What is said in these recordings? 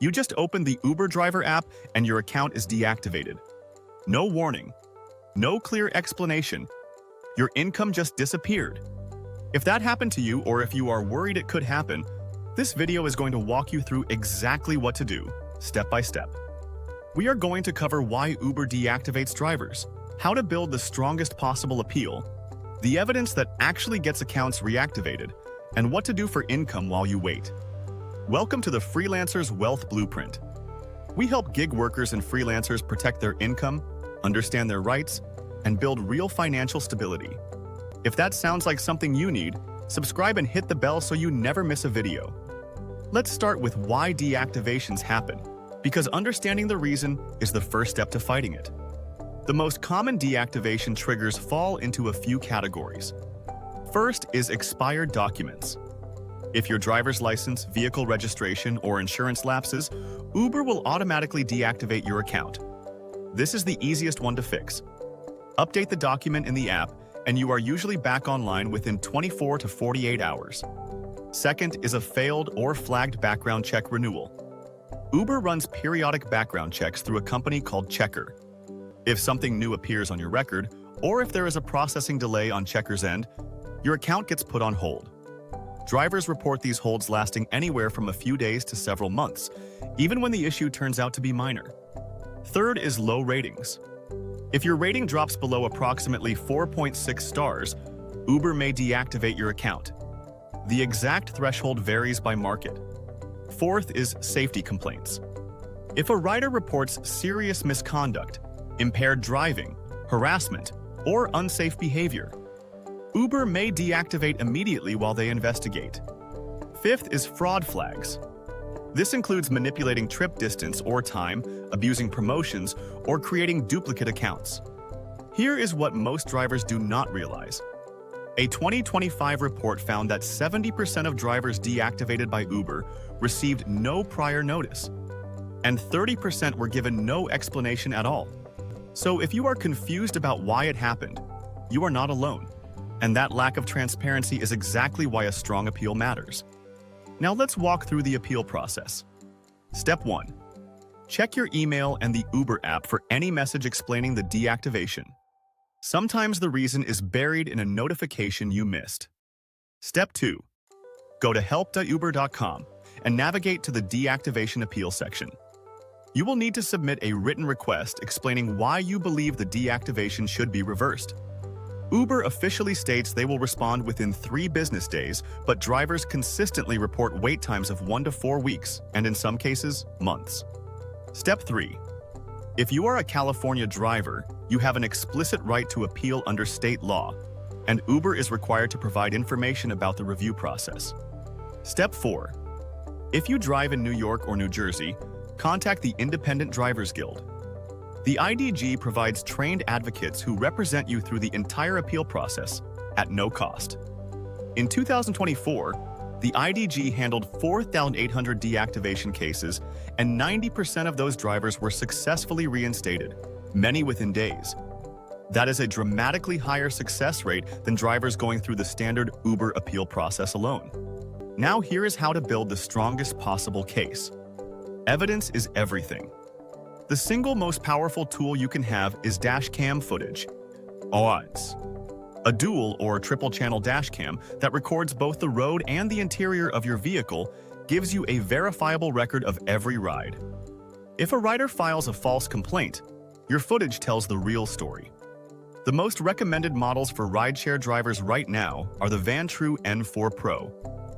You just open the Uber driver app and your account is deactivated. No warning. No clear explanation. Your income just disappeared. If that happened to you, or if you are worried it could happen, this video is going to walk you through exactly what to do, step by step. We are going to cover why Uber deactivates drivers, how to build the strongest possible appeal, the evidence that actually gets accounts reactivated, and what to do for income while you wait. Welcome to the Freelancer's Wealth Blueprint. We help gig workers and freelancers protect their income, understand their rights, and build real financial stability. If that sounds like something you need, subscribe and hit the bell so you never miss a video. Let's start with why deactivations happen, because understanding the reason is the first step to fighting it. The most common deactivation triggers fall into a few categories. First is expired documents. If your driver's license, vehicle registration, or insurance lapses, Uber will automatically deactivate your account. This is the easiest one to fix. Update the document in the app, and you are usually back online within 24 to 48 hours. Second is a failed or flagged background check renewal. Uber runs periodic background checks through a company called Checker. If something new appears on your record, or if there is a processing delay on Checker's end, your account gets put on hold. Drivers report these holds lasting anywhere from a few days to several months, even when the issue turns out to be minor. Third is low ratings. If your rating drops below approximately 4.6 stars, Uber may deactivate your account. The exact threshold varies by market. Fourth is safety complaints. If a rider reports serious misconduct, impaired driving, harassment, or unsafe behavior, Uber may deactivate immediately while they investigate. Fifth is fraud flags. This includes manipulating trip distance or time, abusing promotions, or creating duplicate accounts. Here is what most drivers do not realize. A 2025 report found that 70% of drivers deactivated by Uber received no prior notice, and 30% were given no explanation at all. So if you are confused about why it happened, you are not alone. And that lack of transparency is exactly why a strong appeal matters. Now let's walk through the appeal process. Step 1. Check your email and the Uber app for any message explaining the deactivation. Sometimes the reason is buried in a notification you missed. Step 2. Go to help.uber.com and navigate to the deactivation appeal section. You will need to submit a written request explaining why you believe the deactivation should be reversed. Uber officially states they will respond within 3 business days, but drivers consistently report wait times of 1 to 4 weeks, and in some cases, months. Step 3. If you are a California driver, you have an explicit right to appeal under state law, and Uber is required to provide information about the review process. Step 4. If you drive in New York or New Jersey, contact the Independent Drivers Guild. The IDG provides trained advocates who represent you through the entire appeal process at no cost. In 2024, the IDG handled 4,800 deactivation cases, and 90% of those drivers were successfully reinstated, many within days. That is a dramatically higher success rate than drivers going through the standard Uber appeal process alone. Now here is how to build the strongest possible case. Evidence is everything. The single most powerful tool you can have is dash cam footage. Odds. A dual or triple channel dash cam that records both the road and the interior of your vehicle gives you a verifiable record of every ride. If a rider files a false complaint, your footage tells the real story. The most recommended models for rideshare drivers right now are the Vantrue N4 Pro,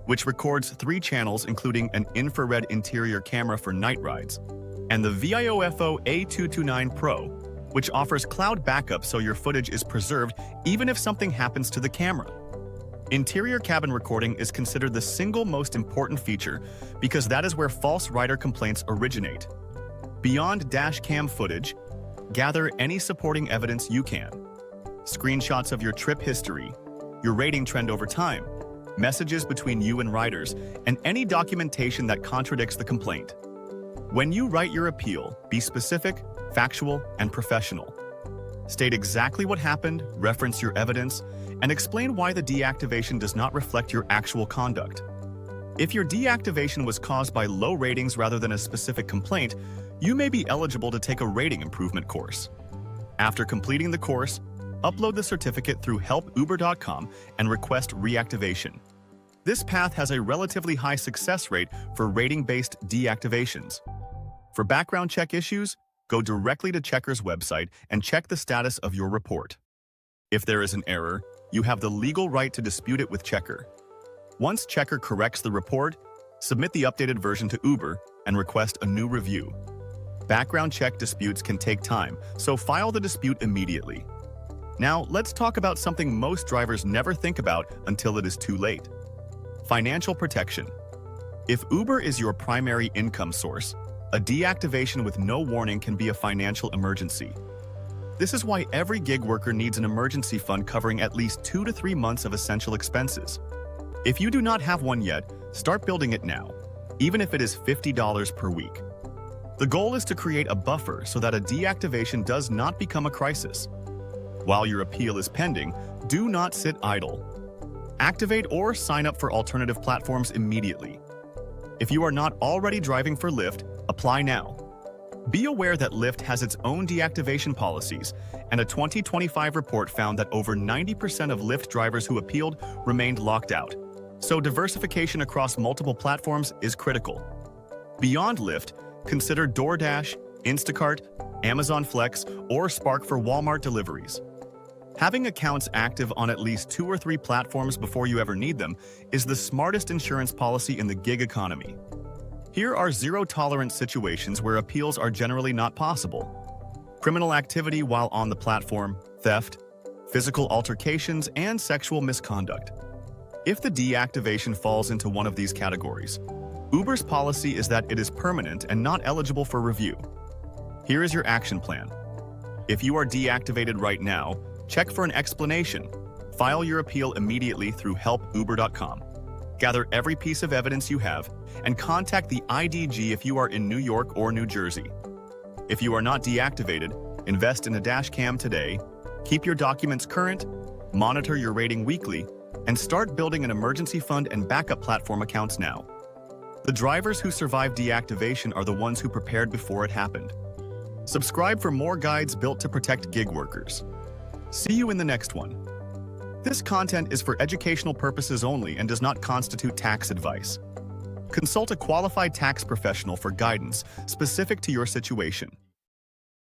which records 3 channels including an infrared interior camera for night rides, and the VIOFO A229 Pro, which offers cloud backup so your footage is preserved even if something happens to the camera. Interior cabin recording is considered the single most important feature because that is where false rider complaints originate. Beyond dash cam footage, gather any supporting evidence you can. Screenshots of your trip history, your rating trend over time, messages between you and riders, and any documentation that contradicts the complaint. When you write your appeal, be specific, factual, and professional. State exactly what happened, reference your evidence, and explain why the deactivation does not reflect your actual conduct. If your deactivation was caused by low ratings rather than a specific complaint, you may be eligible to take a rating improvement course. After completing the course, upload the certificate through helpuber.com and request reactivation. This path has a relatively high success rate for rating-based deactivations. For background check issues, go directly to Checker's website and check the status of your report. If there is an error, you have the legal right to dispute it with Checker. Once Checker corrects the report, submit the updated version to Uber and request a new review. Background check disputes can take time, so file the dispute immediately. Now, let's talk about something most drivers never think about until it is too late. Financial protection. If Uber is your primary income source, a deactivation with no warning can be a financial emergency. This is why every gig worker needs an emergency fund covering at least 2 to 3 months of essential expenses. If you do not have one yet, start building it now, even if it is $50 per week. The goal is to create a buffer so that a deactivation does not become a crisis. While your appeal is pending, do not sit idle. Activate or sign up for alternative platforms immediately. If you are not already driving for Lyft, apply now. Be aware that Lyft has its own deactivation policies, and a 2025 report found that over 90% of Lyft drivers who appealed remained locked out. So diversification across multiple platforms is critical. Beyond Lyft, consider DoorDash, Instacart, Amazon Flex, or Spark for Walmart deliveries. Having accounts active on at least 2 or 3 platforms before you ever need them is the smartest insurance policy in the gig economy. Here are zero-tolerance situations where appeals are generally not possible: criminal activity while on the platform, theft, physical altercations, and sexual misconduct. If the deactivation falls into one of these categories, Uber's policy is that it is permanent and not eligible for review. Here is your action plan. If you are deactivated right now, check for an explanation. File your appeal immediately through helpuber.com. Gather every piece of evidence you have, and contact the IDG if you are in New York or New Jersey. If you are not deactivated, invest in a dash cam today, keep your documents current, monitor your rating weekly, and start building an emergency fund and backup platform accounts now. The drivers who survived deactivation are the ones who prepared before it happened. Subscribe for more guides built to protect gig workers. See you in the next one. This content is for educational purposes only and does not constitute tax advice. Consult a qualified tax professional for guidance specific to your situation.